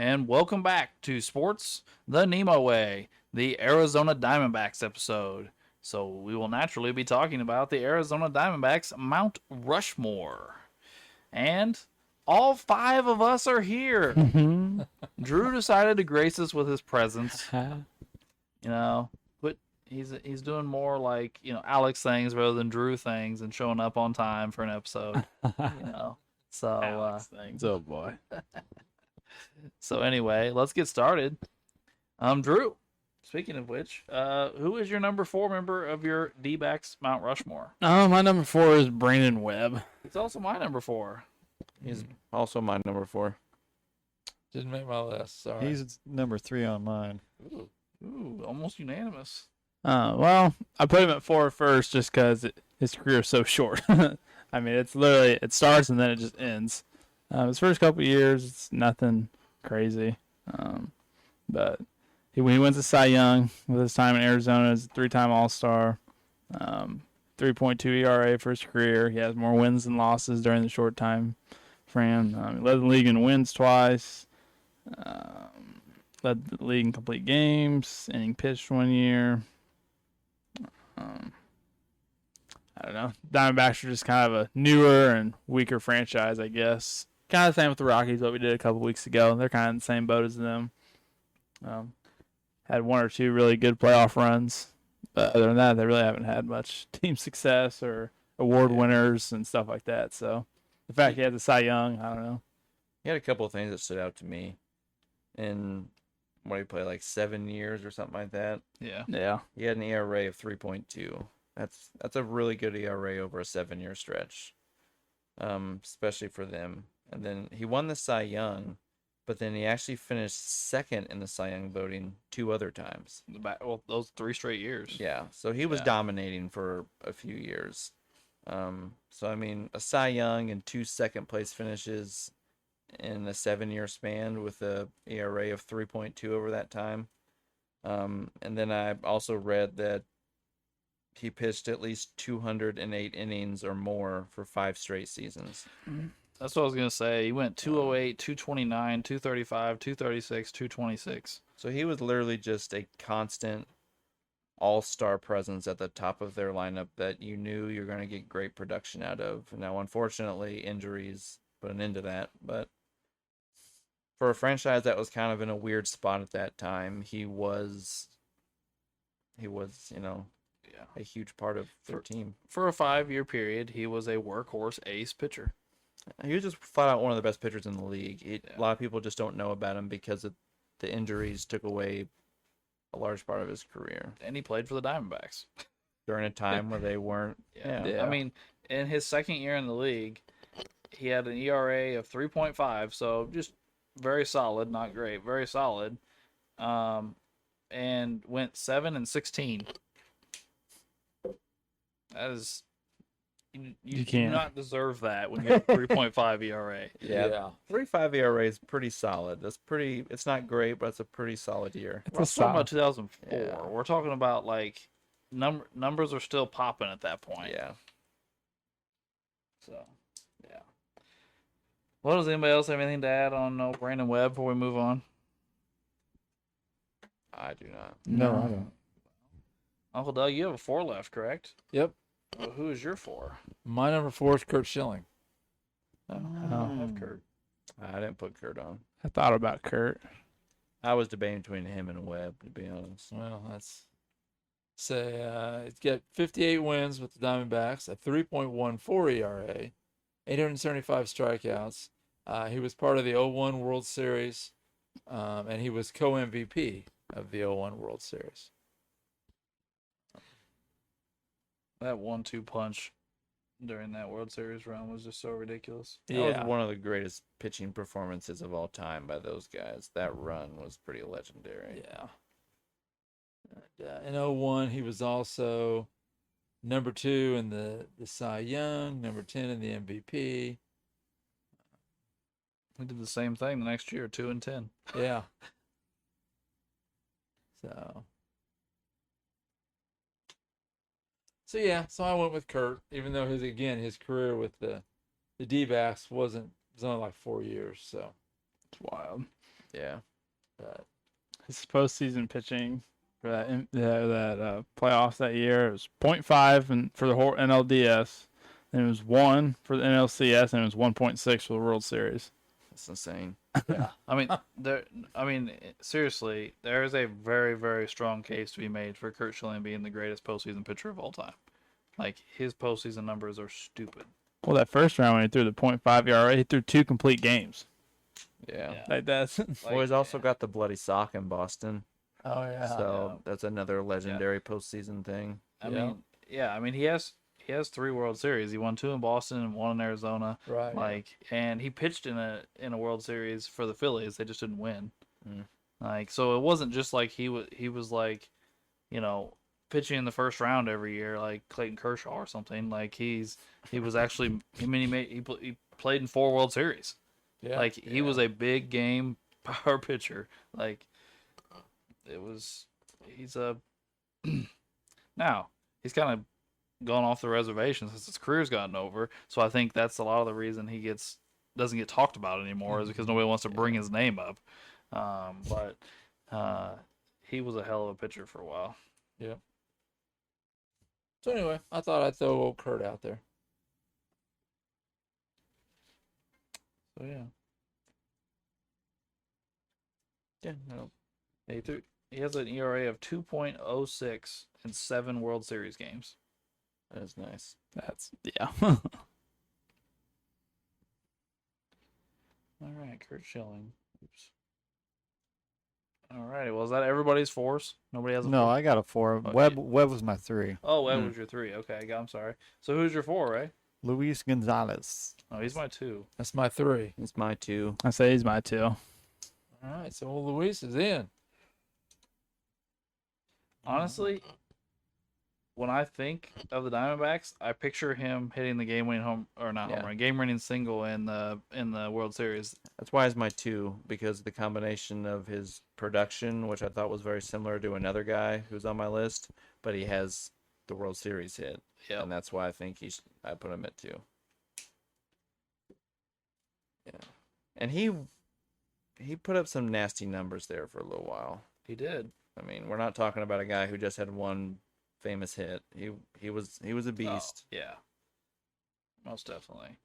and welcome back to Sports the NEMO Way, the Arizona Diamondbacks episode. So, we will naturally be talking about the Arizona Diamondbacks Mount Rushmore. And all five of us are here. Drew decided to grace us with his presence. But he's doing more like, Alex things rather than Drew things and showing up on time for an episode. So, Alex things. Oh boy. So anyway, let's get started. Drew, speaking of which, who is your number 4 member of your D-backs Mount Rushmore? My number 4 is Brandon Webb. It's also my number 4. He's also my number 4. Didn't make my list. Sorry. He's number 3 on mine. Ooh, almost unanimous. Well, I put him at 4 first just because his career is so short. I mean, it's literally, it starts and then it just ends. His first couple of years, it's nothing crazy. But when he wins the Cy Young with his time in Arizona as a 3-time All-Star, 3.2 ERA for his career. He has more wins than losses during the short time frame. He led the league in wins twice. Led the league in complete games. Inning pitched 1 year. I don't know. Diamondbacks are just kind of a newer and weaker franchise, I guess. Kind of the same with the Rockies, what we did a couple weeks ago. They're kind of in the same boat as them. Had 1 or 2 really good playoff runs. But other than that, they really haven't had much team success or award winners and stuff like that. So the fact he had the Cy Young, I don't know. He had a couple of things that stood out to me. In what did he play, like 7 years or something like that? Yeah. He had an ERA of 3.2. That's a really good ERA over a 7-year stretch, especially for them. And then he won the Cy Young, but then he actually finished second in the Cy Young voting 2 other times. Those 3 straight years. Yeah, so he was dominating for a few years. So, I mean, a Cy Young and 2 second-place finishes in a 7-year span with a ERA of 3.2 over that time. And then I also read that he pitched at least 208 innings or more for 5 straight seasons. That's what I was going to say. He went 208, 229, 235, 236, 226. So he was literally just a constant all-star presence at the top of their lineup that you knew you're going to get great production out of. Now, unfortunately, injuries put an end to that. But for a franchise that was kind of in a weird spot at that time, he was a huge part of their team. For a 5-year period, he was a workhorse ace pitcher. He was just flat out one of the best pitchers in the league. A lot of people just don't know about him because the injuries took away a large part of his career. And he played for the Diamondbacks. During a time where they weren't. I mean, in his second year in the league, he had an ERA of 3.5, so just very solid, not great, very solid. And went 7-16. That is, you do not deserve that when you have 3.5 ERA. Yeah. 3.5 ERA is pretty solid. It's not great, but it's a pretty solid year. We're talking about 2004. Yeah. We're talking about like numbers are still popping at that point. Yeah. So, yeah. Well, does anybody else have anything to add on Brandon Webb before we move on? I do not. No, I don't. Uncle Doug, you have a 4 left, correct? Yep. Well, who is your 4? My number 4 is Kurt Schilling. I have Kurt. I didn't put Kurt on. I thought about Kurt. I was debating between him and Webb, to be honest. Well, he's got 58 wins with the Diamondbacks, a 3.14 ERA, 875 strikeouts. He was part of the 01 World Series, and he was co-MVP of the 01 World Series. That 1-2 punch during that World Series run was just so ridiculous. That was one of the greatest pitching performances of all time by those guys. That run was pretty legendary. Yeah. And, in 01, he was also number 2 in the Cy Young, number 10 in the MVP. We did the same thing the next year, 2-10. Yeah. So I went with Kurt, even though his career with the D-backs was only like 4 years. So it's wild. Yeah. His postseason pitching for that playoffs that year, it was .5 and for the whole NLDS, and it was 1 for the NLCS, and it was 1.6 for the World Series. That's insane. Yeah, I mean, seriously, there is a very, very strong case to be made for Curt Schilling being the greatest postseason pitcher of all time. Like, his postseason numbers are stupid. Well, that first round when he threw the .5 ERA, he threw 2 complete games. Yeah. Like that's. Well, he's also got the bloody sock in Boston. Oh yeah. So that's another legendary postseason thing. I mean, he has 3 World Series. He won 2 in Boston and 1 in Arizona. Right. Like, and he pitched in a World Series for the Phillies. They just didn't win. Like, so it wasn't just like he was like, pitching in the first round every year like Clayton Kershaw or something. Like, he was actually, he played in 4 World Series. Yeah. Like, he was a big game power pitcher. Like, now he's kind of gone off the reservation since his career's gotten over. So I think that's a lot of the reason he doesn't get talked about anymore, is because nobody wants to bring his name up. But he was a hell of a pitcher for a while. Yeah. So anyway, I thought I'd throw old Kurt out there. So yeah. Yeah, no. He has an ERA of 2.06 in 7 World Series games. That is nice. That's yeah. All right, Curt Schilling. Oops. All righty. Well, is that everybody's 4s? Nobody has a 4? No, I got a 4. Oh, Webb was my 3. Oh, Webb was your 3. Okay, I'm sorry. So who's your 4, Ray? Luis Gonzalez. Oh, he's my 2. That's my 3. It's my 2. I say he's my 2. All right, so old Luis is in. Honestly, when I think of the Diamondbacks, I picture him hitting the game-winning home run, game-winning single in the World Series. That's why he's my 2, because the combination of his production, which I thought was very similar to another guy who's on my list, but he has the World Series hit. Yeah, and that's why I think I put him at 2. Yeah, and he put up some nasty numbers there for a little while. he did. I mean, we're not talking about a guy who just had one famous hit. He was a beast. Oh, yeah, most definitely.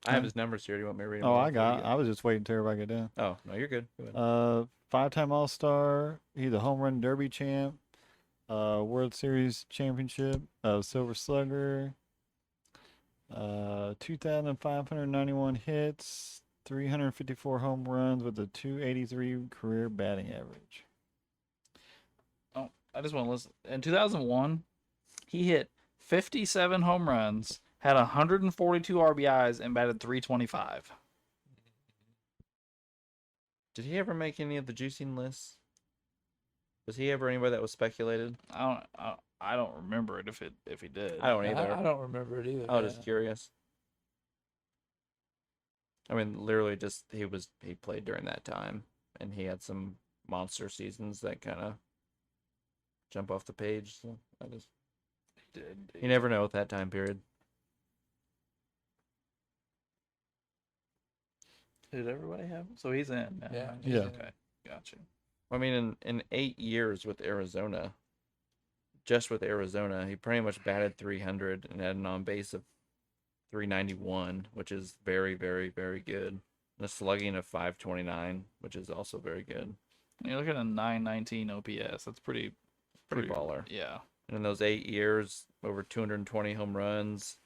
I have his numbers here. Do you want me to read them? Oh, I was just waiting until everybody get done. Oh, no, you're good. Go ahead. 5-time All-Star. He's a home run derby champ. World Series championship. Silver Slugger. 2,591 hits. 354 home runs with a 283 career batting average. Oh, I just want to listen. In 2001, he hit 57 home runs, had 142 RBIs, and batted .325. Did he ever make any of the juicing lists? Was he ever anybody that was speculated? I don't remember it if he did. I don't either. I don't remember it either. I was just curious. I mean, literally, just he played during that time, and he had some monster seasons that kind of jump off the page. So I just He did. you never know at that time period. Did everybody have him? So he's in. Now, Yeah, right? he's Yeah. in. Okay, gotcha. I mean, in 8 years with Arizona, just with Arizona, he pretty much batted 300 and had an on base of 391, which is very, very, very good. And a slugging of 529, which is also very good. And you're looking at a 919 OPS. That's pretty Baller. Yeah. And in those 8 years, over 220 home runs,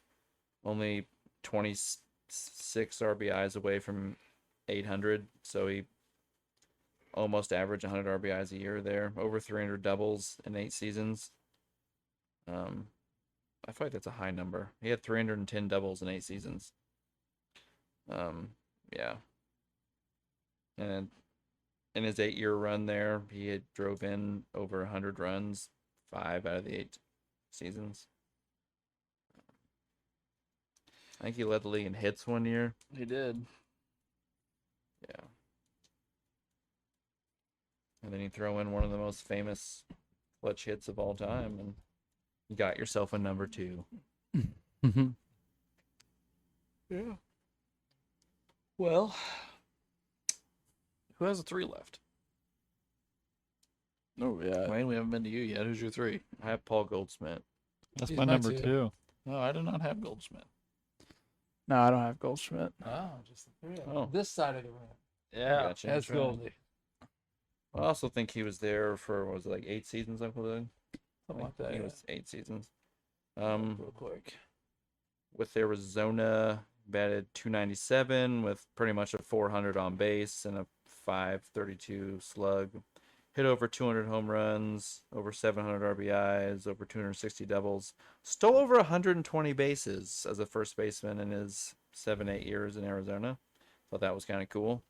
only 26 RBIs away from 800. So he almost averaged 100 RBIs a year there. Over 300 doubles in 8 seasons. I feel like that's a high number. He had 310 doubles in 8 seasons. Yeah. And in his 8-year run there, he had drove in over 100 runs, 5 out of the 8 seasons. I think he led the league in hits one year. He did. Yeah. And then you throw in one of the most famous clutch hits of all time, and you got yourself a number 2. Yeah. Well, Who has a 3 left? Oh yeah. Wayne, we haven't been to you yet. Who's your 3? I have Paul Goldschmidt. That's He's my my number two. 2. No, I do not have Goldschmidt. No, I don't have Goldschmidt. Oh, just the three of them. Oh. This side of the room. Yeah. Gotcha. That's Goldie. I also think he was there for, what was it, like 8 seasons, Uncle Doug? Something like that. He Yeah. was 8 seasons. Real quick. With Arizona, batted .297 with pretty much a .400 on base and a .532 slug. Hit over 200 home runs, over 700 RBIs, over 260 doubles. Stole over 120 bases as a first baseman in his 7-8 years in Arizona. Thought that was kind of cool.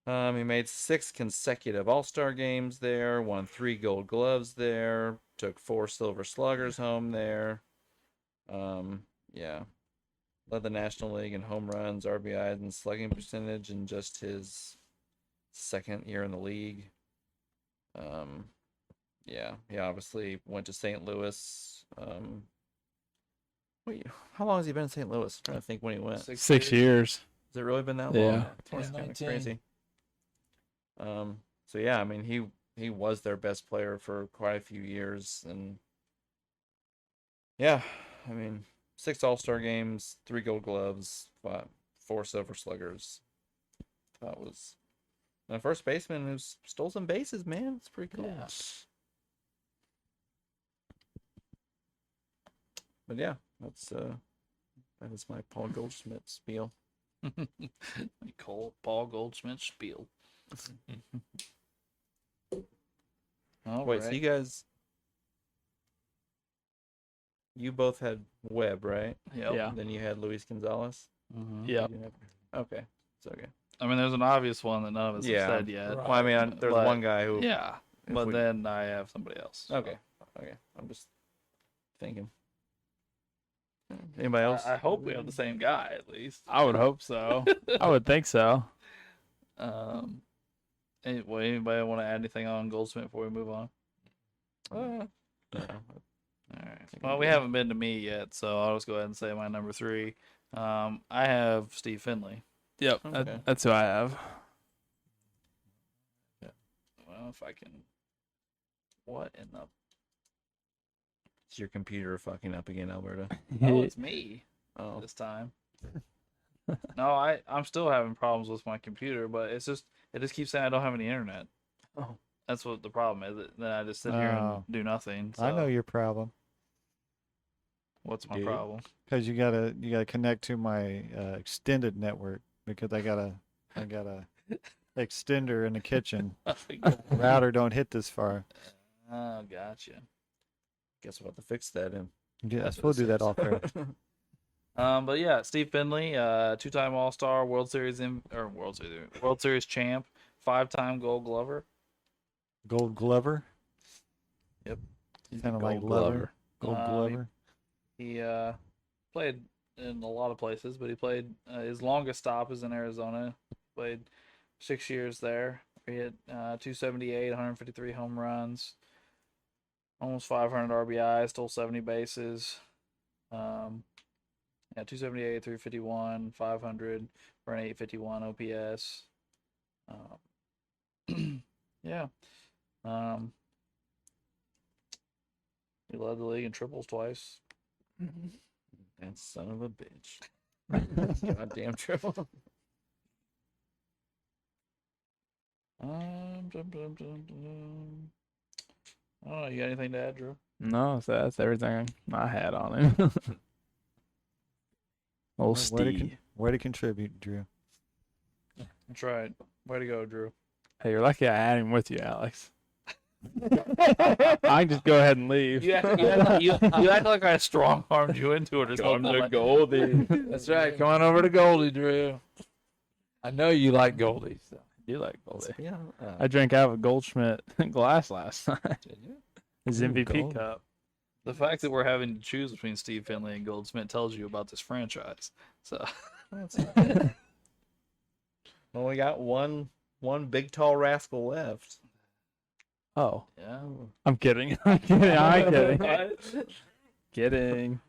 He made 6 consecutive All-Star games there, won 3 Gold Gloves there, took 4 Silver Sluggers home there. Yeah. Led the National League in home runs, RBIs, and slugging percentage in just his second year in the league. Yeah, he obviously went to St. Louis. Wait, how long has he been in St. Louis? I'm trying to think when he went. 6 years. Has it really been that Yeah. long? That's kind of 2019. crazy. So yeah, I mean he was their best player for quite a few years, and yeah, I mean 6 All-Star games, 3 Gold Gloves, 4 Silver Sluggers. That was a first baseman who stole some bases, man. It's pretty cool. Yeah. But yeah, that is my Paul Goldschmidt spiel. Paul Goldschmidt spiel. All Wait, so right. you both had Webb, right? Yep. Yeah. Then you had Luis Gonzalez. Mhm. Yep. You have- Okay, it's okay. I mean, there's an obvious one that none of us Yeah. have said yet. Right. Well, I mean, there's But- one guy who. Yeah, if but we- then I have somebody else. Okay. I'm just thinking. Anybody else? I hope we have the same guy at least. I would hope so. I would think so. Anybody want to add anything on Goldsmith before we move on? No. All right. think Well, I'm we good. haven't been to me yet, so I'll just go ahead and say my number 3. I have Steve Finley. Yep. Okay. That's who I have. Well, if I can. What in the? Is your computer fucking up again, Alberta? Oh, it's me Oh. this time. No, I'm still having problems with my computer, but it just keeps saying I don't have any internet. Oh. That's what the problem is. Then I just sit here Oh. and do nothing. So I know your problem what's my Do you? problem? because you gotta connect to my extended network because I got a extender in the kitchen. Router don't hit this far. Oh, gotcha. Guess we'll have to fix that in. Yes, we'll do that off air. But yeah, Steve Finley, 2-time All-Star, World Series champ, 5-time Gold Glover. Gold Glover. Yep. Kind of like Gold leather. Gold Um, Glover. He played in a lot of places, but he played his longest stop is in Arizona. Played 6 years there. He hit 278, 153 home runs, almost 500 RBI, stole 70 bases. Yeah, 278, 351, 500 for an 851 OPS. Yeah. He led the league in triples twice. That son of a bitch. Goddamn triple. I don't know. You got anything to add, Drew? No, so that's everything I had on him. Old Steve. Way to contribute, Drew. That's right. Way to go, Drew. Hey, you're lucky I had him with you, Alex. I can just go ahead and leave. You act like I strong armed you into it or something. Goldie. That's right. Come on over to Goldie, Drew. I know you like Goldie. So. You like Goldie. Yeah. I drank out of a Goldschmidt glass last night. Did you? His Ooh, MVP Gold. cup. The fact that we're having to choose between Steve Finley and Goldsmith tells you about this franchise. So Well, we got one big tall rascal left. Oh, yeah. I'm kidding. I'm kidding. I'm kidding. Kidding.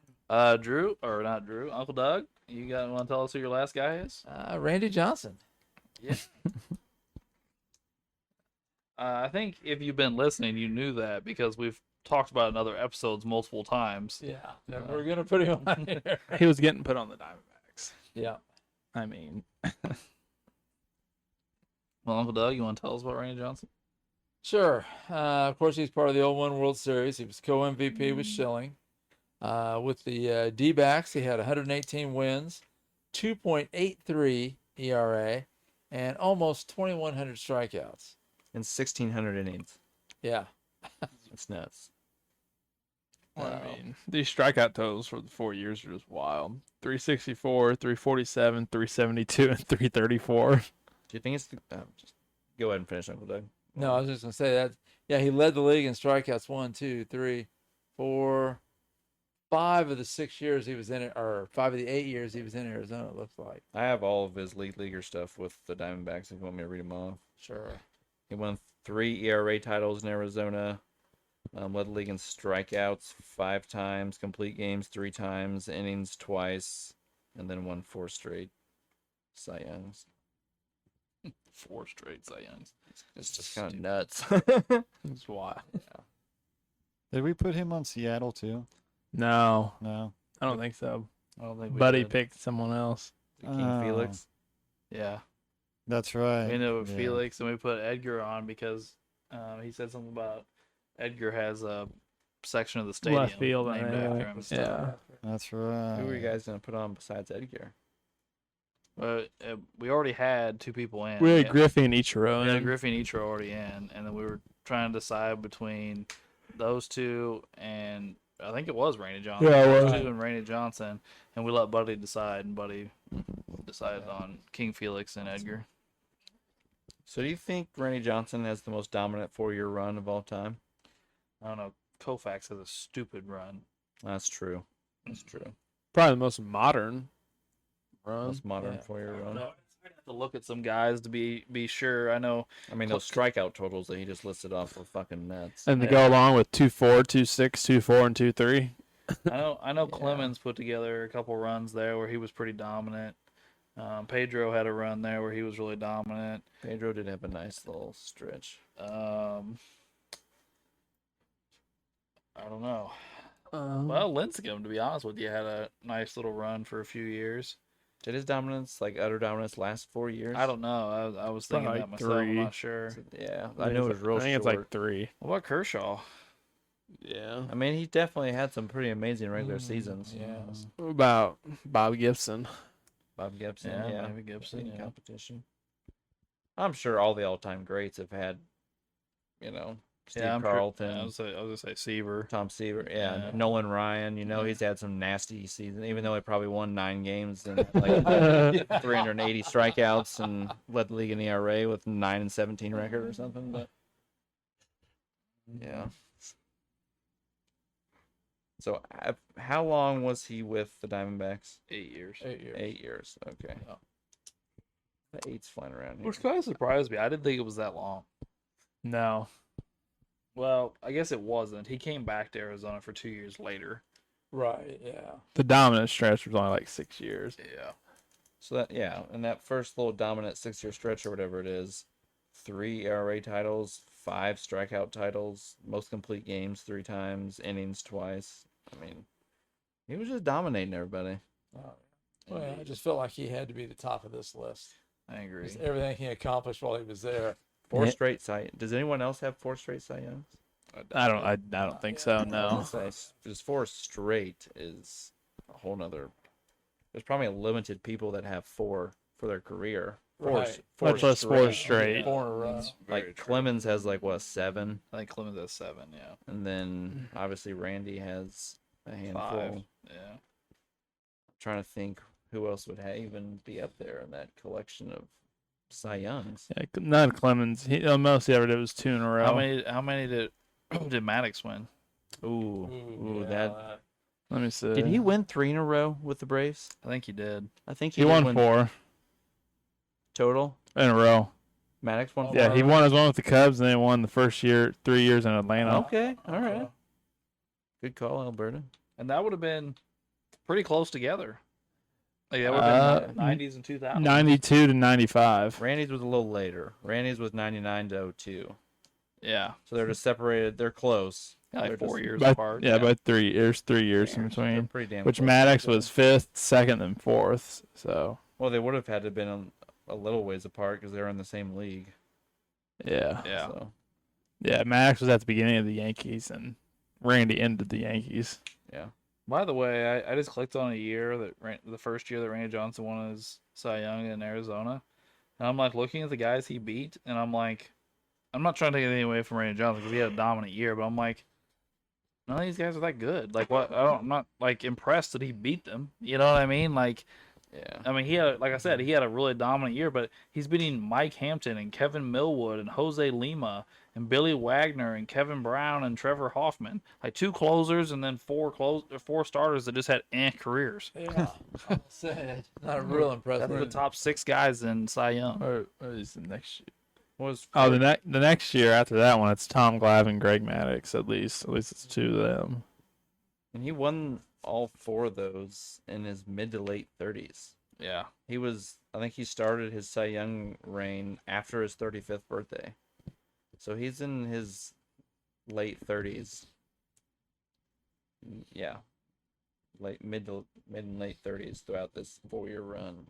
Drew, or not Drew, Uncle Doug, you want to tell us who your last guy is? Randy Johnson. Yeah. I think if you've been listening, you knew that because we've talked about it in other episodes multiple times. Yeah, and we're gonna put him on here. He was getting put on the Diamondbacks. Yeah. I mean, Well, Uncle Doug, you want to tell us about Randy Johnson? Sure. Of course, he's part of the 01 World Series. He was co-MVP with Schilling. With the D-backs, he had 118 wins, 2.83 ERA, and almost 2,100 strikeouts. In 1,600 innings. Yeah. That's nuts. I mean, these strikeout totals for the 4 years are just wild. 364, 347, 372, and 334. Do you think it's just go ahead and finish, Uncle Doug? No, I was just gonna say that. Yeah, he led the league in strikeouts 1, 2, 3, 4, 5 of the 6 years he was in it, or 5 of the 8 years he was in Arizona. It looks like. I have all of his leaguer stuff with the Diamondbacks if you want me to read them off. Sure. He won 3 ERA titles in Arizona. Led the league in strikeouts 5 times, complete games 3 times, innings twice, and then won 4 straight Cy Youngs. 4 straight Cy Youngs. It's just kind of nuts. It's wild. Did we put him on Seattle too? No, No. I don't think so. I don't think we Buddy did. picked someone else. King Oh. Felix. Yeah. That's right. We ended up with Yeah. Felix, and we put Edgar on because he said something about Edgar has a section of the stadium Left field, named yeah. after him. And stuff. Yeah. That's right. Who were you guys going to put on besides Edgar? But we already had 2 people in. We had Griffey and Ichiro. We had in. Griffey and Ichiro already in, and then we were trying to decide between those 2 and I think it was Randy Johnson. Yeah, it Those was. 2 and Randy Johnson, and we let Buddy decide, and Buddy decided on King Felix and Edgar. So do you think Randy Johnson has the most dominant 4-year run of all time? I don't know. Koufax has a stupid run. That's true. That's true. Probably the most modern run. Most modern Yeah. 4-year run. I'd have to look at some guys to be sure. I know. I mean, those strikeout totals that he just listed off were fucking nuts. And to Yeah. go along with 2-4, 2-6, 2-4, and 2-3. I know Clemens put together a couple runs there where he was pretty dominant. Pedro had a run there where he was really dominant. Pedro did have a nice little stretch. I don't know. Well, Lincecum, to be honest with you, had a nice little run for a few years. Did his dominance, like utter dominance, last 4 years? I don't know. I was thinking Probably that myself. I'm 3. not sure. Yeah, I know it was real I think short. it's like 3. What about Kershaw? Yeah. I mean, he definitely had some pretty amazing regular seasons. Yeah. What about Bob Gibson? Bob Gibson, Yeah, yeah, maybe Gibson, in yeah. competition. I'm sure all the all-time greats have had, Steve Yeah, Carlton, I was gonna say Seaver. Tom Seaver, Yeah. Nolan Ryan. He's had some nasty seasons, even though he probably won 9 games and like 380 strikeouts and led the league in ERA with 9-17 record or something. But yeah. So, how long was he with the Diamondbacks? 8 years. 8 years. 8 years. Okay. Oh. The 8's flying around here. Which kind of surprised me. I didn't think it was that long. No. Well, I guess it wasn't. He came back to Arizona for 2 years later. Right. Yeah. The dominant stretch was only like 6 years. Yeah. So and that first little dominant 6-year stretch or whatever it is, 3 ERA titles, 5 strikeout titles, most complete games 3 times, innings twice. I mean, he was just dominating everybody. Well, I just felt like he had to be the top of this list. I agree. Just everything he accomplished while he was there. 4 Yeah. straight Cy. Does anyone else have 4 straight Cy Youngs? I don't think so. I No. was gonna say, just 4 straight is a whole nother. There's probably limited people that have 4 for their career. Right. Much less 4 straight. 4 in a row. Like Clemens has like what 7, I think Clemens has 7, yeah. and then obviously Randy has a handful. 5. Yeah. Trying to think who else would even be up there in that collection of Cy Youngs. Yeah, none Clemens. The most he ever did was 2 in a row. How many did Maddox win? Ooh, yeah, that. Let me see. Did he win 3 in a row with the Braves? I think he did. I think He did won win 4 total. in a row. Maddox won 4. Yeah, he won his one with the Cubs, and then he won the first 3 years in Atlanta. Okay, all right. Good call, Alberta. And that would have been pretty close together. Like that would have been 90s and 2000s. 92 to 95. Randy's was a little later. Randy's was 99 to 02. Yeah. So they're just separated. They're close. Yeah, like They're 4 years By, apart. yeah, by 3 years. 3 years in They're between. pretty damn Which close. Maddox was 5th, 2nd, and 4th. So Well, they would have had to have been a little ways apart because they're in the same league. yeah. Yeah. So, Yeah, Maddox was at the beginning of the Yankees, and Randy ended the Yankees. yeah. By the way, I just clicked on a year the first year that Randy Johnson won his Cy Young in Arizona, and I'm like looking at the guys he beat, and I'm like, I'm not trying to take anything away from Randy Johnson because he had a dominant year, but I'm like, none of these guys are that good. Like, what? I'm not like impressed that he beat them. You know what I mean? Like, Yeah. I mean, like I said, he had a really dominant year, but he's beating Mike Hampton and Kevin Millwood and Jose Lima and Billy Wagner and Kevin Brown and Trevor Hoffman, like 2 closers and then 4 starters that just had careers. Yeah, I'll say it. Not real impressive. That's the top 6 guys in Cy Young. What is the next year? Was Oh, the next year after that one, it's Tom Glavine and Greg Maddox. At least it's 2 of them. and he won all 4 of those in his mid to late 30s. Yeah, I think he started his Cy Young reign after his 35th birthday. So he's in his late 30s. Yeah. Mid and late 30s throughout this 4-year run.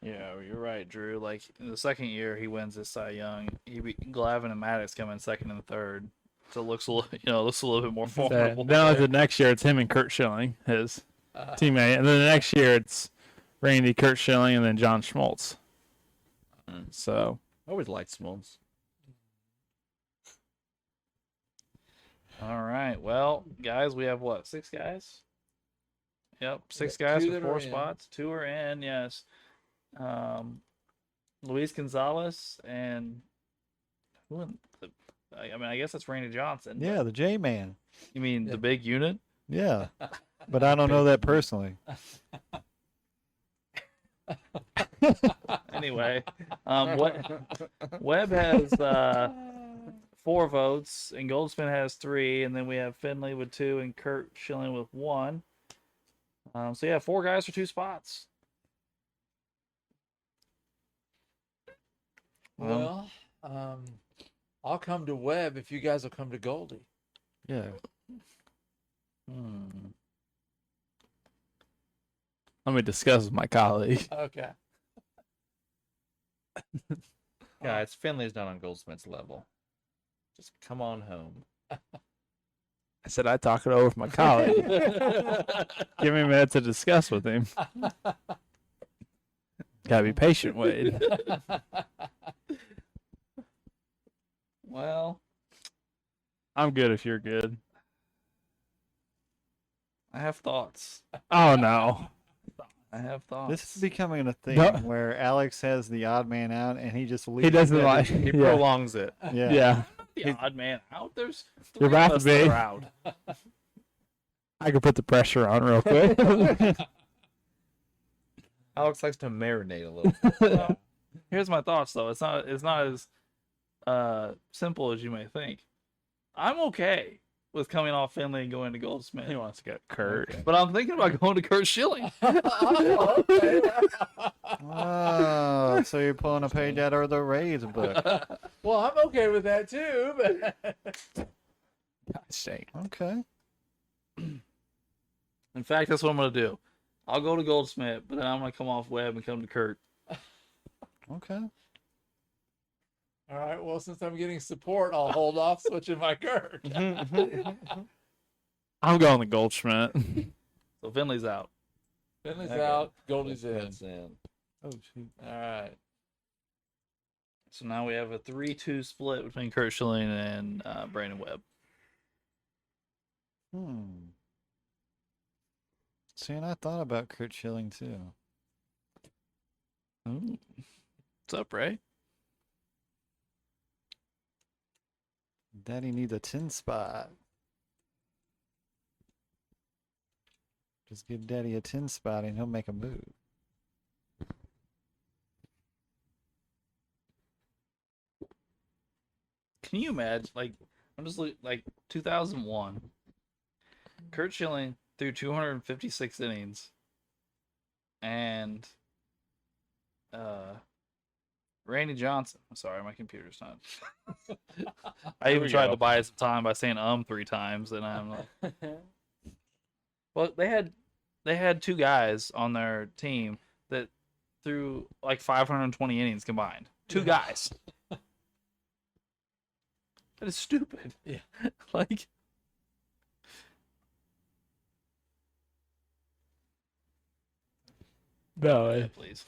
yeah, you're right, Drew. Like in the second year, he wins his Cy Young. He beat Glavine and Maddox come in second and third, so it looks a little bit more formidable. Then the next year, it's him and Kurt Schilling, his teammate, and then the next year it's Randy, Kurt Schilling, and then John Schmaltz. So I always liked Smoltz. All right. Well, guys, we have what? 6 guys? Yep, 6 got guys 2 for that 4 are in. spots. 2 are in, yes. Luis Gonzalez and I mean, I guess that's Randy Johnson. but- Yeah, the J Man. You mean the big unit? Yeah, but I don't know that personally. Anyway, Webb has 4 votes, and Goldsmith has 3, and then we have Finley with 2, and Kurt Schilling with 1. So yeah, 4 guys for 2 spots. Well, I'll come to Webb if you guys will come to Goldie. Yeah. let me discuss with my colleague. Okay. Guys, Finley's not on Goldsmith's level. Just come on home. I said I'd talk it over with my colleague. Give me a minute to discuss with him. Gotta be patient, Wade. Well, I'm good if you're good. I have thoughts. Oh no. I have thoughts. This is becoming a thing No. where Alex has the odd man out and he just leaves. He doesn't it. like. He Yeah. prolongs it. Yeah. Yeah. the odd man out. There's 3 You're of about to us that be. are out. I could put the pressure on real quick. Alex likes to marinate a little. Well, here's my thoughts though. It's not as simple as you may think. I'm okay with coming off Finley and going to Goldsmith. He wants to get Kurt. But I'm thinking about going to Kurt Schilling. Oh, so you're pulling a page out of the Rays book. Well, I'm okay with that too, but Okay. In fact, that's what I'm going to do. I'll go to Goldsmith, but then I'm going to come off Webb and come to Kurt. Okay. all right. Well, since I'm getting support, I'll hold off switching my Kurt. I'm going to Goldschmidt. So Finley's out. Finley's Okay. out. Goldie's in. That's in. Oh, shoot. All right. So now we have a 3-2 split between Kurt Schilling and Brandon Webb. See, and I thought about Kurt Schilling too. Ooh. What's up, Ray? Daddy needs a 10 spot. Just give Daddy a 10 spot and he'll make a move. Can you imagine? Like, I'm just like 2001. Kurt Schilling threw 256 innings, and Randy Johnson. I'm sorry, my computer's not. I There even we tried go. to buy some time by saying 3 times, and I'm like, well, they had 2 guys on their team that threw like 520 innings combined. 2 guys. That is stupid. Yeah. Like, No, yeah, please.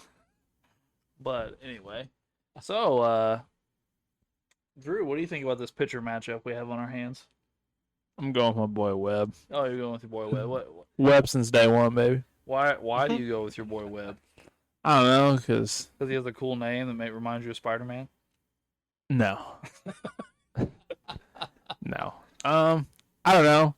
But anyway, so Drew, what do you think about this pitcher matchup we have on our hands? I'm going with my boy Webb. Oh, you're going with your boy Webb. Webb since day one, baby. Why do you go with your boy Webb? I don't know, because Because he has a cool name that may remind you of Spider-Man. no. No. I don't know.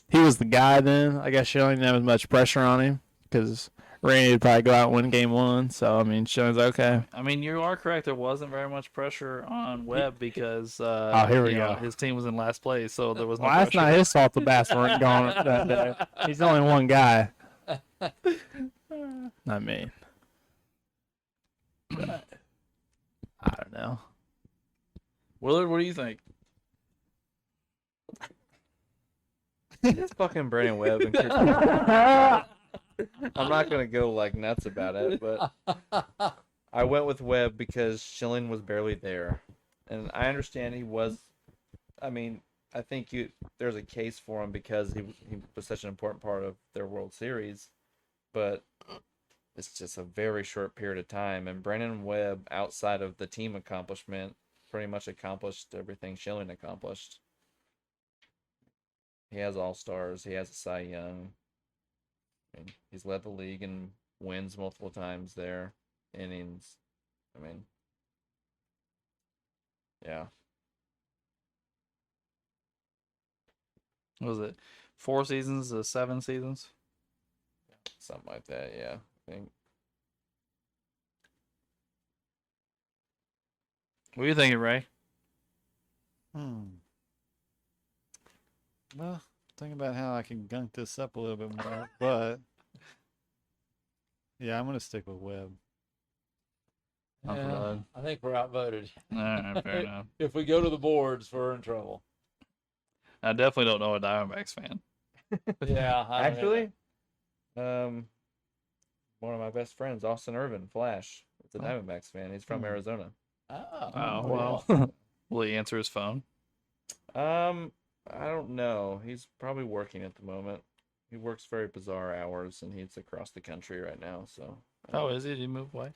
He was the guy then. I guess Schilling didn't have as much pressure on him because Randy would probably go out and win game 1. So, I mean, Schilling's okay. I mean, you are correct. There wasn't very much pressure on Webb because Here we go. his team was in last place, so there was no Well, that's pressure. not his fault the bats weren't going that day. He's only one guy. Not me. But, I don't know. Willard, what do you think? It's fucking Brandon Webb. And I'm not gonna go like nuts about it, but I went with Webb because Schilling was barely there, and I understand he was. I mean, I think there's a case for him because he was such an important part of their World Series, but it's just a very short period of time. And Brandon Webb, outside of the team accomplishment, pretty much accomplished everything Schilling accomplished. He has All-Stars. He has a Cy Young. I mean, he's led the league in wins multiple times there. Innings. I mean, yeah. What was it 4 seasons to 7 seasons? Something like that, yeah. I think. What are you thinking, Ray? Well, thinking about how I can gunk this up a little bit more, but yeah, I'm gonna stick with Webb. Yeah, I think we're outvoted. All right, fair enough. If we go to the boards, we're in trouble. I definitely don't know a Diamondbacks fan. Yeah, Actually, one of my best friends, Austin Irvin, Flash, is a Diamondbacks fan. He's from Arizona. Oh, well. Will he answer his phone? I don't know. He's probably working at the moment. He works very bizarre hours, and he's across the country right now. So. Oh, is he? Did he move away?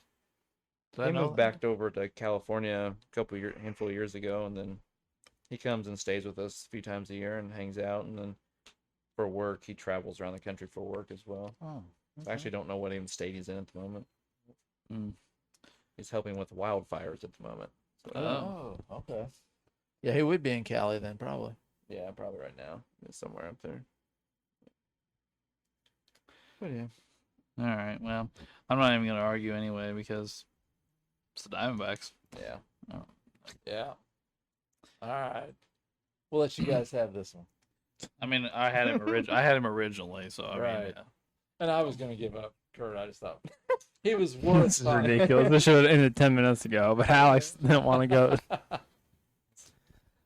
He moved back over to California handful of years ago, and then he comes and stays with us a few times a year and hangs out. And then for work, he travels around the country for work as well. Oh, I actually don't know what even state he's in at the moment. Mm. He's helping with wildfires at the moment. So, Oh, okay. Yeah, he would be in Cali then, probably. yeah, probably right now. He's somewhere up there. But yeah. All right. Well, I'm not even going to argue anyway because it's the Diamondbacks. Yeah. Yeah. All right. We'll let you guys have this one. I mean, I had him originally, so I mean, Right. yeah. And I was going to give up Kurt. I just thought he was worth This is ridiculous. This should have ended 10 minutes ago, but Alex didn't want to go.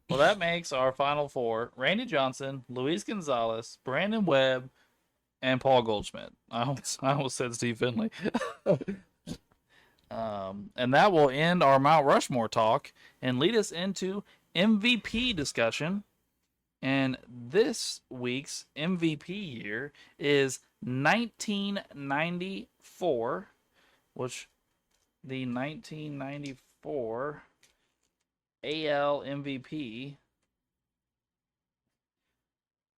Well, that makes our final 4: Randy Johnson, Luis Gonzalez, Brandon Webb, and Paul Goldschmidt. I almost said Steve Finley. And that will end our Mount Rushmore talk and lead us into MVP discussion. And this week's MVP year is 1994, which the 1994 AL MVP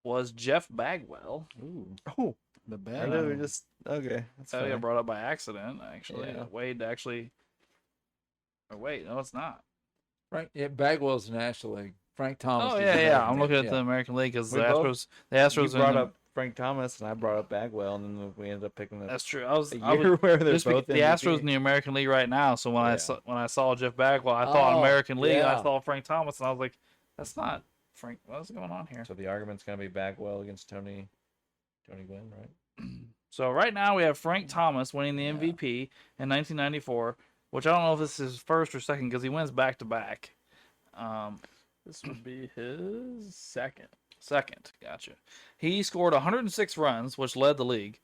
was Jeff Bagwell. Ooh, Oh, the I bad. know we just okay. That's I got fine. brought up by accident, actually. Yeah. Wade actually. Or wait, no, it's not. Frank, yeah, Bagwell's National League. Frank Thomas. Oh is yeah, the yeah. American I'm looking League. at the American League because We the both- Astros. The You Astros brought in the- up Frank Thomas, and I brought up Bagwell, and then we ended up picking That's a true. I was year where they're just both the Astros in the American League right now. So when Yeah. I saw Jeff Bagwell, I thought Oh, American League. I yeah. saw Frank Thomas, and I was like, that's not Frank. What's going on here? So the argument's gonna be Bagwell against Tony Gwynn, right? So right now we have Frank Thomas winning the MVP in 1994. which I don't know if this is his first or second because he wins back to back. This would be his second. Second, gotcha. He scored 106 runs, which led the league.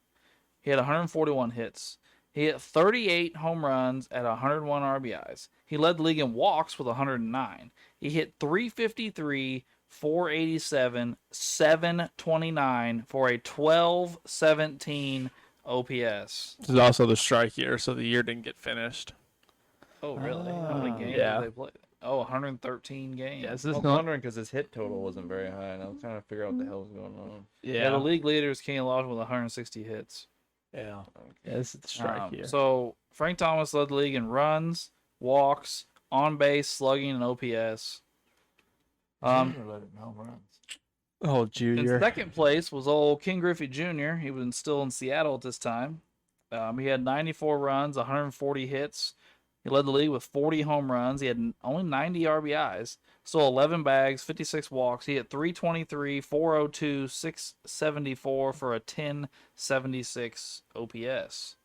He had 141 hits. He hit 38 home runs at 101 RBIs. He led the league in walks with 109. He hit 353, 487, 729 for a 1217 OPS. This is also the strike year, so the year didn't get finished. Oh, really? How many games Yeah. did they play? Oh, 113 games. Yeah, this I is was not. wondering because his hit total wasn't very high, and I was trying to figure out what the hell was going on. Yeah, the league leader is Kenny Lawton with 160 hits. Yeah, this is the strike year. So Frank Thomas led the league in runs, walks, on base, slugging, and OPS. Junior led it in home runs. Oh, In Junior. second place was old King Griffey Jr. He was still in Seattle at this time. He had 94 runs, 140 hits. He led the league with 40 home runs. He had only 90 RBIs. Stole 11 bags, 56 walks. He hit 323, 402, 674 for a 1076 OPS.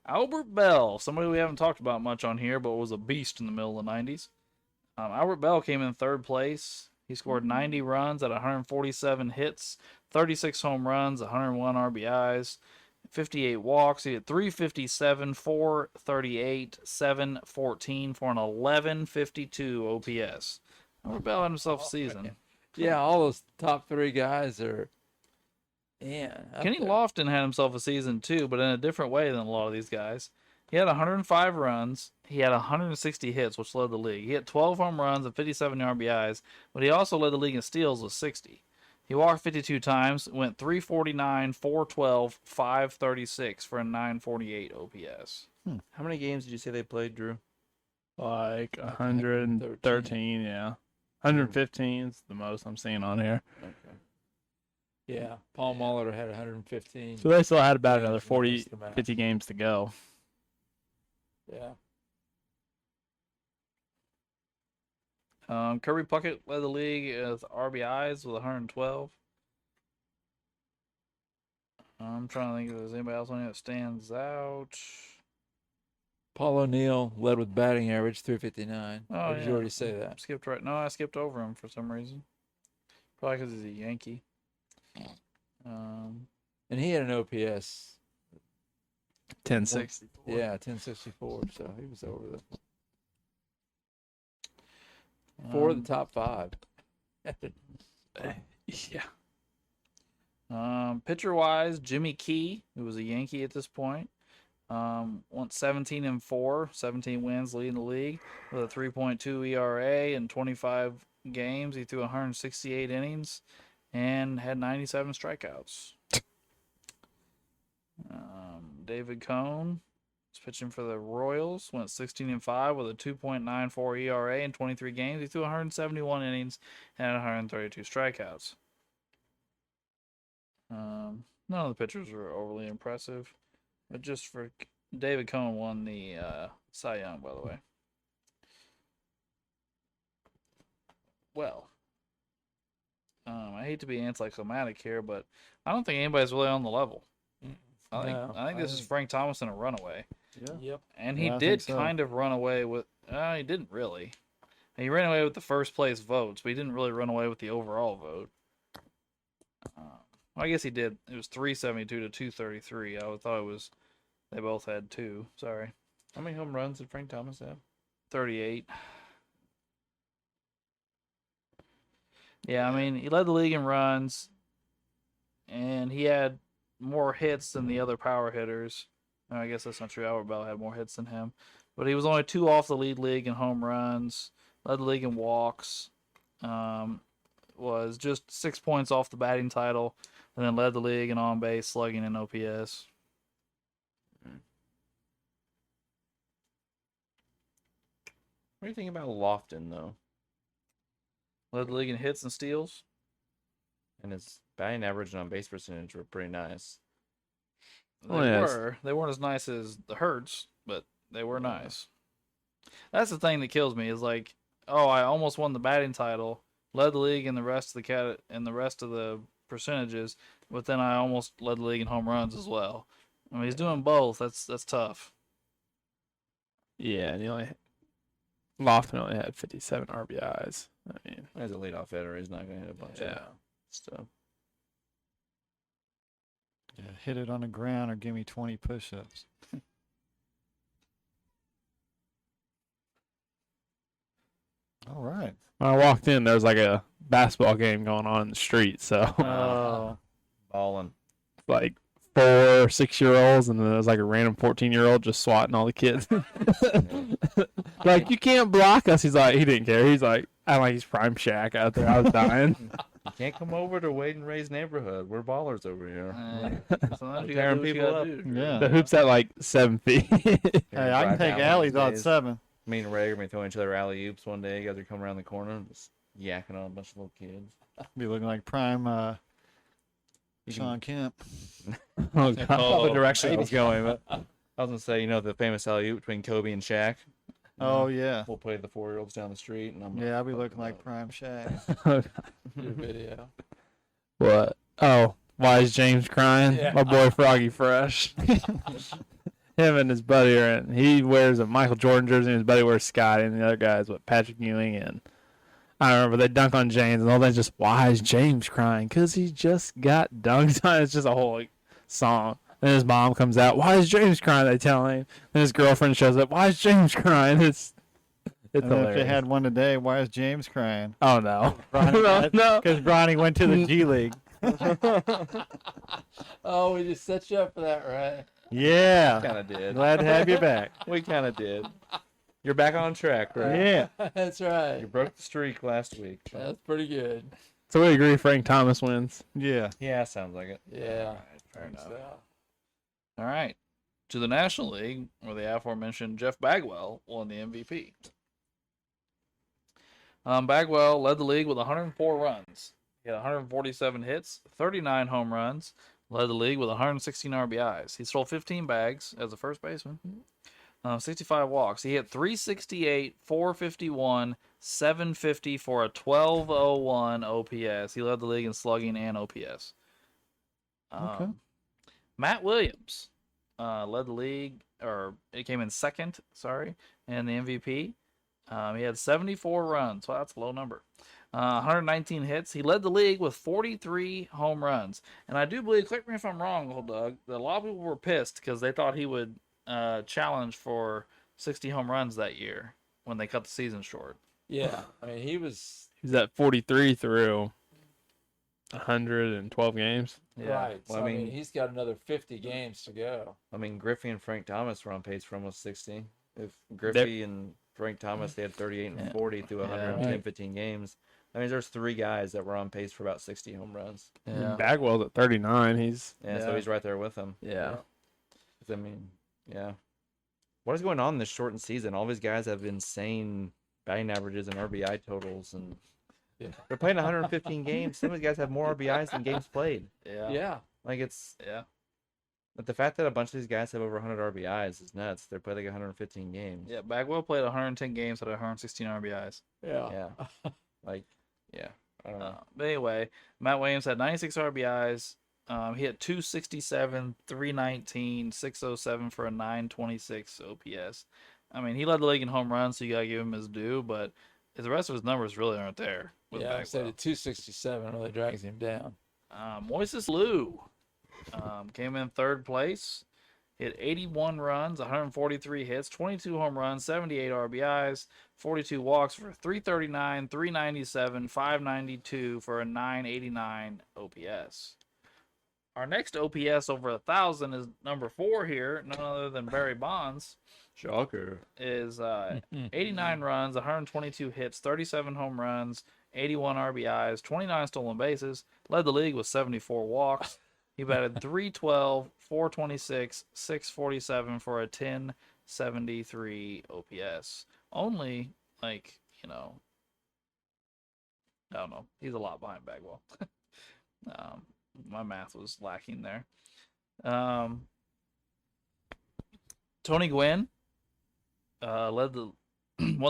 Albert Bell, somebody we haven't talked about much on here, but was a beast in the middle of the 90s. Albert Bell came in third place. He scored 90 runs at 147 hits, 36 home runs, 101 RBIs, 58 walks. He had 357, 438, 714 for an 1152 OPS. Albert Bell had himself a season. Yeah, all those top three guys are. Yeah. Kenny Lofton had himself a season too, but in a different way than a lot of these guys. He had 105 runs. He had 160 hits, which led the league. He had 12 home runs and 57 RBIs, but he also led the league in steals with 60. He walked 52 times, went 349, 412, 536 for a 948 OPS. How many games did you say they played, Drew? Like 113, yeah. 115 is the most I'm seeing on here. Okay. Yeah, Paul Molitor had 115. So they still had about another That's 40, the math. 50 games to go. Yeah. Kirby Puckett led the league with RBIs with 112. I'm trying to think if there's anybody else on here that stands out. Paul O'Neill led with batting average 359. Oh, Or did you yeah. already say that? Skipped right. No, I skipped over him for some reason. Probably because he's a Yankee. And he had an OPS. 1060. Yeah, 1064. So he was over the 4 of the top 5. Yeah. Pitcher wise, Jimmy Key, who was a Yankee at this point, went 17-4, 17 wins, leading the league with a 3.2 ERA in 25 games. He threw 168 innings and had 97 strikeouts. David Cone was pitching for the Royals, went 16-5 with a 2.94 ERA in 23 games. He threw 171 innings and had 132 strikeouts. None of the pitchers were overly impressive, but just for David Cone won the Cy Young, by the way. Well, I hate to be anticlimactic here, but I don't think anybody's really on the level. I think this is Frank Thomas in a runaway. Yeah. Yep. And he Yeah, I did think so. kind of run away with. He didn't really. He ran away with the first place votes, but he didn't really run away with the overall vote. I guess he did. It was 372 to 233. I thought it was. They both had 2. Sorry, How many home runs did Frank Thomas have? 38. Yeah, I mean, he led the league in runs, and he had more hits than the other power hitters. No, I guess that's not true. Albert Bell had more hits than him, but he was only 2 off the league in home runs. Led the league in walks. Was just 6 points off the batting title, and then led the league in on base, slugging, and OPS. What do you think about Lofton, though? Led the league in hits and steals. And his batting average and on base percentage were pretty nice. They Oh, yes. were. They weren't as nice as the Hertz, but they were nice. That's the thing that kills me is like, oh, I almost won the batting title, led the league in the rest of the percentages, but then I almost led the league in home runs as well. I mean, he's doing both. That's tough. Yeah, and Lofton only had 57 RBIs. I mean, As a leadoff hitter, he's not going to hit a bunch yeah. of stuff. Yeah, hit it on the ground or give me 20 push-ups. All right. When I walked in, there was like a basketball game going on in the street. So, Oh, Balling. like 4 6-year-olds, and then there was like a random 14-year-old just swatting all the kids. Like, you can't block us. He's like, he didn't care. He's like, I like he's prime Shaq out there. I was dying. You can't come over to Wade and Ray's neighborhood. We're ballers over here. Sometimes you Tearing gotta do what you people gotta up. do. yeah. The hoop's at like 7 feet. Hey, I can Drive take down alleys on Wednesdays. 7. Me and Ray are going to be throwing each other alley oops one day. You guys are coming around the corner and just yakking on a bunch of little kids. Be looking like prime You Sean Kemp. Oh, can God. tell the direction I was going. But I was going to say, the famous alley oop between Kobe and Shaq. Oh, yeah. We'll play the 4-year-olds down the street. And I'm Yeah, I'll be looking like prime Shaq. Your video. What? Oh, why is James crying? Yeah. My boy Froggy Fresh. Him and his buddy are in. He wears a Michael Jordan jersey, and his buddy wears Scotty, and the other guy is Patrick Ewing. And I remember they dunk on James, and all they just, why is James crying? Because he just got dunked on. It's just a whole song. And his mom comes out, why is James crying? They tell him. And his girlfriend shows up, why is James crying? It's And if hilarious. they had one today, why is James crying? Oh, no. Ronnie, no. Because Ronnie went to the G League. Oh, we just set you up for that, right? Yeah. kind of did. Glad to have you back. We kind of did. You're back on track, right? Yeah. That's right. You broke the streak last week. That's pretty good. So we agree Frank Thomas wins. Yeah. Yeah, sounds like it. Yeah. Fair enough. So, All right. To the National League, where the aforementioned Jeff Bagwell won the MVP. Bagwell led the league with 104 runs. He had 147 hits, 39 home runs, led the league with 116 RBIs. He stole 15 bags as a first baseman, 65 walks. He hit 368, 451, 750 for a 1201 OPS. He led the league in slugging and OPS. Okay. Matt Williams led the league, or it came in second, and the MVP. He had 74 runs. Well, that's a low number. 119 hits. He led the league with 43 home runs. And I do believe, correct me if I'm wrong, old Doug, that a lot of people were pissed because they thought he would challenge for 60 home runs that year when they cut the season short. yeah. I mean, he was He's at 43 through 112 games. Yeah. right. Well, So, I I mean, mean- he's got another 50 games to go. I mean, Griffey and Frank Thomas were on pace for almost 60. If Griffey and Frank Thomas, they had 38 and Yeah. 40 through Yeah. 110, Right. 15 games. I mean, there's 3 guys that were on pace for about 60 home runs. Yeah. Bagwell's at 39. He's And so Yeah. he's right there with them. yeah. I mean, yeah. What is going on in this shortened season? All these guys have insane batting averages and RBI totals, and Yeah. they're playing 115 games. Some of these guys have more RBIs than games played. Yeah. Yeah. Like, it's Yeah. but the fact that a bunch of these guys have over 100 RBIs is nuts. They're playing like 115 games. Yeah. Bagwell played 110 games at 116 RBIs. Yeah. Like, yeah. I don't know. But anyway, Matt Williams had 96 RBIs. He had 267, 319, 607 for a 926 OPS. I mean, he led the league in home runs, so you gotta give him his due. But the rest of his numbers really aren't there. With Yeah. I said Bagwell. at 267 really drags him down. Moises Lou came in third place. Hit 81 runs, 143 hits, 22 home runs, 78 RBIs, 42 walks for 339, 397, 592 for a 989 OPS. Our next OPS over 1,000 is number 4 here, none other than Barry Bonds. Shocker. Is 89 runs, 122 hits, 37 home runs, 81 RBIs, 29 stolen bases, led the league with 74 walks. He batted 312, 426, 647 for a 1073 OPS. Only, I don't know. He's a lot behind Bagwell. My math was lacking there. Tony Gwynn won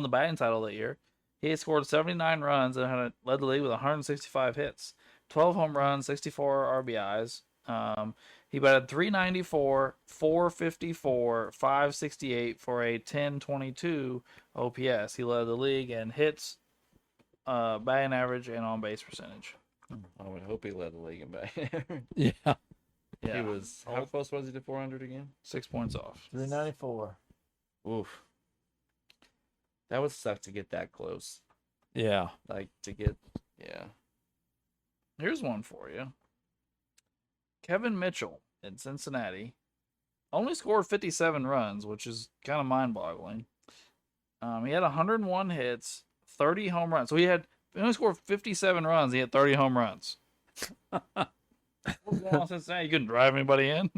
the batting title that year. He had scored 79 runs and led the league with 165 hits, 12 home runs, 64 RBIs. He batted 394, 454, 568 for a 1022 OPS. He led the league in hits, batting average, and on base percentage. I would hope he led the league in batting. Yeah. Yeah, He was how close was he to 400 again? 6 points off. 394. Oof. That would suck to get that close. Yeah. Like to get, yeah. Here's one for you. Kevin Mitchell in Cincinnati only scored 57 runs, which is kind of mind-boggling. He had 101 hits, 30 home runs. So he only scored 57 runs. He had 30 home runs. What's going on in Cincinnati? You couldn't drive anybody in.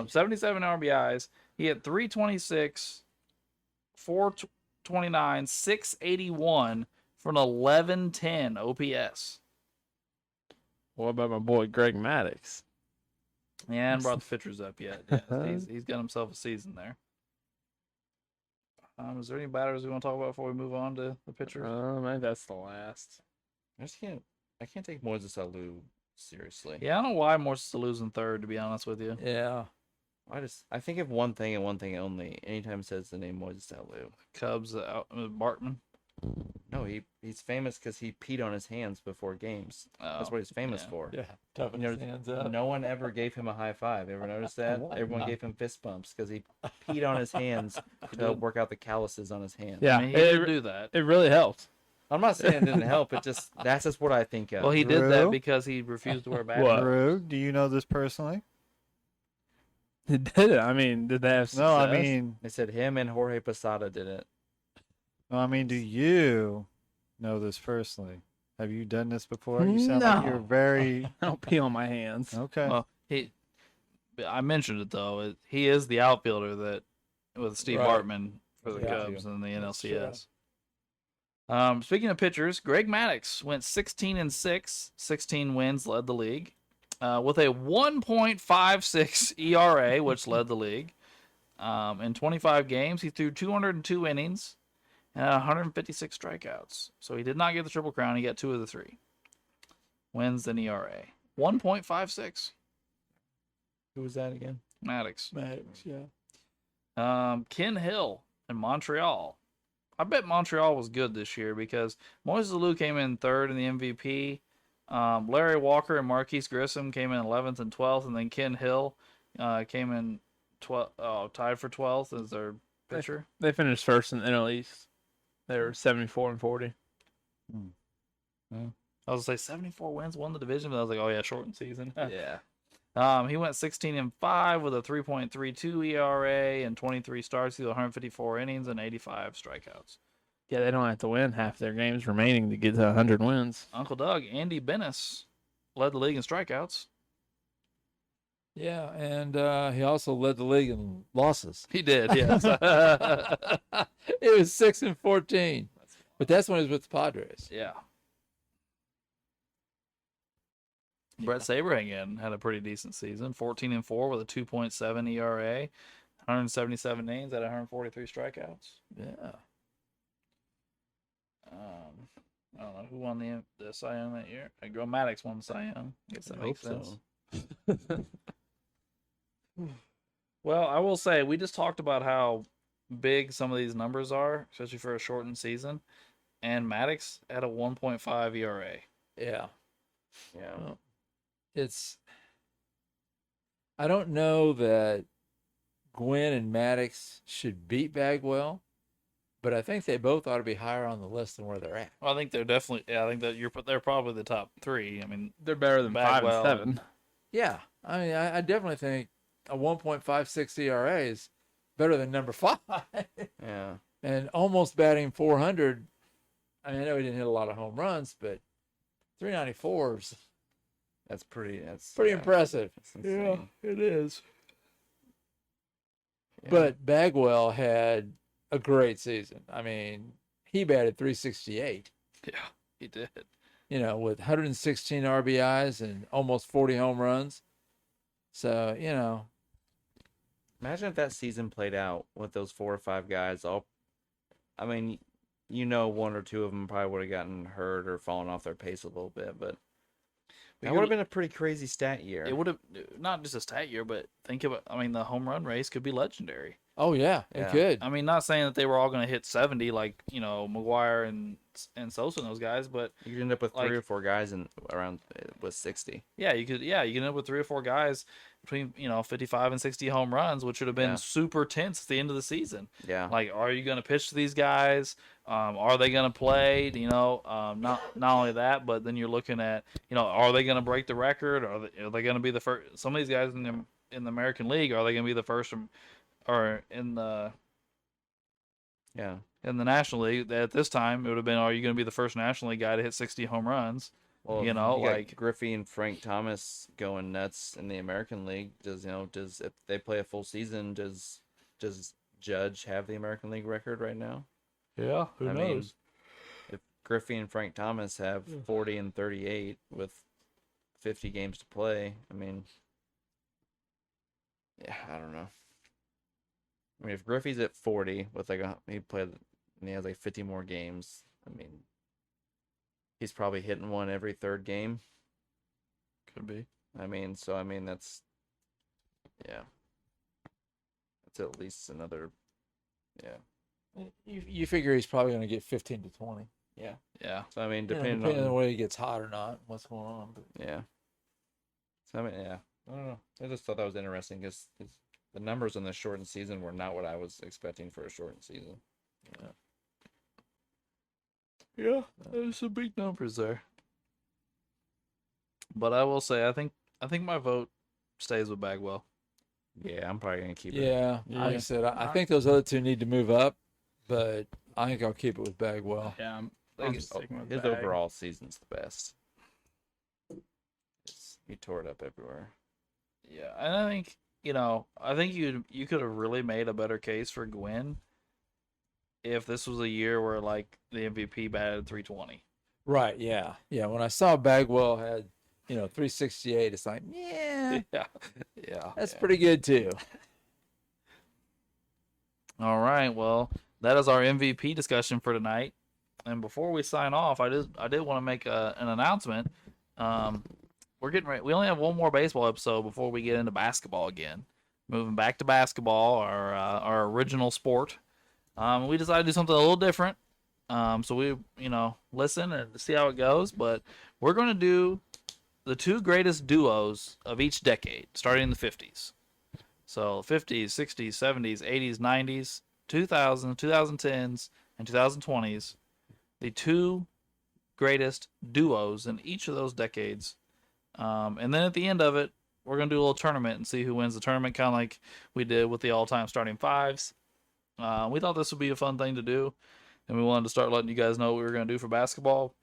77 RBIs. He had 326, 429, 681 for an 1110 OPS. What about my boy Greg Maddux? Yeah, and brought the pitchers up yet. Yeah, he's got himself a season there. Is there any batters we want to talk about before we move on to the pitchers? Maybe that's the last. I can't take Moises Alou seriously. Yeah, I don't know why Morse is losing third, to be honest with you. Yeah. I think of one thing and one thing only. Anytime it says the name Moises Alou. Cubs, Bartman. No, he's famous because he peed on his hands before games. That's what he's famous for. Yeah. Toughen his hands up. No one ever gave him a high five. Ever notice that? Everyone gave him fist bumps because he peed on his hands to help work out the calluses on his hands. Yeah, I mean, he did do that. It really helped. I'm not saying it didn't help. That's just what I think of. Well, he did that Drew? because he refused to wear batting. What? Drew, do you know this personally? It did it. I mean, did they have success? No, I mean, They said him and Jorge Posada did it. do you know this personally? Have you done this before? You sound like you're No. very I don't pee on my hands. okay. Well, I mentioned it though. He is the outfielder that with Steve Right. Bartman for the Yeah. Cubs and the That's NLCS. Speaking of pitchers, Greg Maddux went 16-6, 16 wins, led the league, with a 1.56 ERA, which led the league. In 25 games, he threw 202 innings and had 156 strikeouts. So he did not get the Triple Crown. He got 2 of the 3 wins and ERA. 1.56. Who was that again? Maddux. Yeah. Ken Hill in Montreal. I bet Montreal was good this year because Moises Alou came in third in the MVP. Larry Walker and Marquise Grissom came in 11th and 12th, and then Ken Hill came in tied for 12th as their pitcher. They finished first in the NL East. They were 74 and 40. I was gonna say 74 wins, won the division, but I was like, oh yeah, shortened season. Yeah. He went 16-5 with a 3.32 ERA and 23 starts. He had 154 innings and 85 strikeouts. Yeah, they don't have to win half their games remaining to get to 100 wins. Uncle Doug, Andy Bennis, led the league in strikeouts. Yeah, and he also led the league in losses. He did, yes. It was 6-14, but that's when he was with the Padres. Yeah. Brett Saberhagen had a pretty decent season, 14-4 with a 2.7 ERA, 177 innings at 143 strikeouts. Yeah. I don't know who won the Cy Young that year. Maddox won the Cy Young. I guess that makes sense. Well, I will say we just talked about how big some of these numbers are, especially for a shortened season. And Maddox had a 1.5 ERA. Yeah. Yeah. Well, I don't know that Gwynn and Maddox should beat Bagwell, but I think they both ought to be higher on the list than where they're at. Well, I think they're definitely. Yeah, I think that they're probably the top 3. I mean, They're better than 5 Bagwell and 7. Yeah. I mean, I definitely think a 1.56 ERA is better than number 5. Yeah. And almost batting 400. I mean, I know he didn't hit a lot of home runs, but 394 is That's pretty impressive. That's insane. it is. Yeah. But Bagwell had a great season. I mean, he batted 368, yeah, he did. with 116 RBIs and almost 40 home runs. So, Imagine if that season played out with those 4 or 5 guys. I mean, 1 or 2 of them probably would have gotten hurt or fallen off their pace a little bit, but That would have been a pretty crazy stat year. It would have not just a stat year, but think about. I mean, the home run race could be legendary. Oh yeah, Yeah. it could. I mean, not saying that they were all going to hit 70 like McGuire and Sosa and those guys, but You could end up with like- 3 or 4 guys in around with 60. yeah, you could end up with 3 or 4 guys between 55 and 60 home runs, which would have been Yeah. super tense at the end of the season. Yeah. Like, are you going to pitch to these guys? Are they going to play? Not only that, but then you're looking at are they going to break the record? Are they going to be the first? Some of these guys in the American League, are they going to be the first or in the Yeah. National League? At this time, it would have been, are you going to be the first National League guy to hit 60 home runs? Well, You know, you got like- Griffey and Frank Thomas going nuts in the American League. Does if they play a full season, does Judge have the American League record right now? Yeah, who I mean, if Griffey and Frank Thomas have 40 and 38 with 50 games to play, I mean, yeah, I don't know. I mean, if Griffey's at 40 with he has like 50 more games, I mean, he's probably hitting one every third game. Could be. That's at least another, yeah. You figure he's probably going to get 15 to 20. Yeah. So I mean, Depending on the way he gets hot or not, what's going on. But yeah. So I mean, yeah. I don't know. I just thought that was interesting because the numbers in the shortened season were not what I was expecting for a shortened season. Yeah, there's some big numbers there. But I will say, I think my vote stays with Bagwell. Yeah, I'm probably gonna keep it. yeah, like I Yeah. said, I think those other two need to move up, but I think I'll keep it with Bagwell. Yeah, I'm Like, just sticking with his Bag. overall season's the best. He tore it up everywhere. Yeah, and I think you could have really made a better case for Gwynn if this was a year where like the MVP batted 320. Right? Yeah, yeah. When I saw Bagwell had 368, it's like, yeah, Yeah. that's pretty good too. All right. Well, that is our MVP discussion for tonight. And before we sign off, I did want to make an announcement. We're getting ready. We only have one more baseball episode before we get into basketball again. Moving back to basketball, our original sport. We decided to do something a little different. So we listen and see how it goes. But we're going to do the 2 greatest duos of each decade, starting in the 50s. So 50s, 60s, 70s, 80s, 90s, 2000s, 2010s, and 2020s. The 2 greatest duos in each of those decades. And then at the end of it, we're going to do a little tournament and see who wins the tournament, kind of like we did with the all-time starting fives. We thought this would be a fun thing to do, and we wanted to start letting you guys know what we were going to do for basketball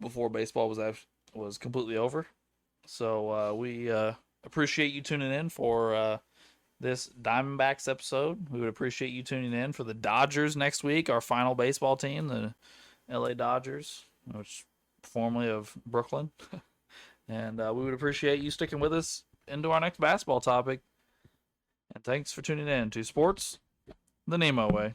before baseball was completely over. So we appreciate you tuning in for this Diamondbacks episode. We would appreciate you tuning in for the Dodgers next week, our final baseball team, the LA Dodgers, which formerly of Brooklyn. And we would appreciate you sticking with us into our next basketball topic. And thanks for tuning in to Sports the NEMO Way.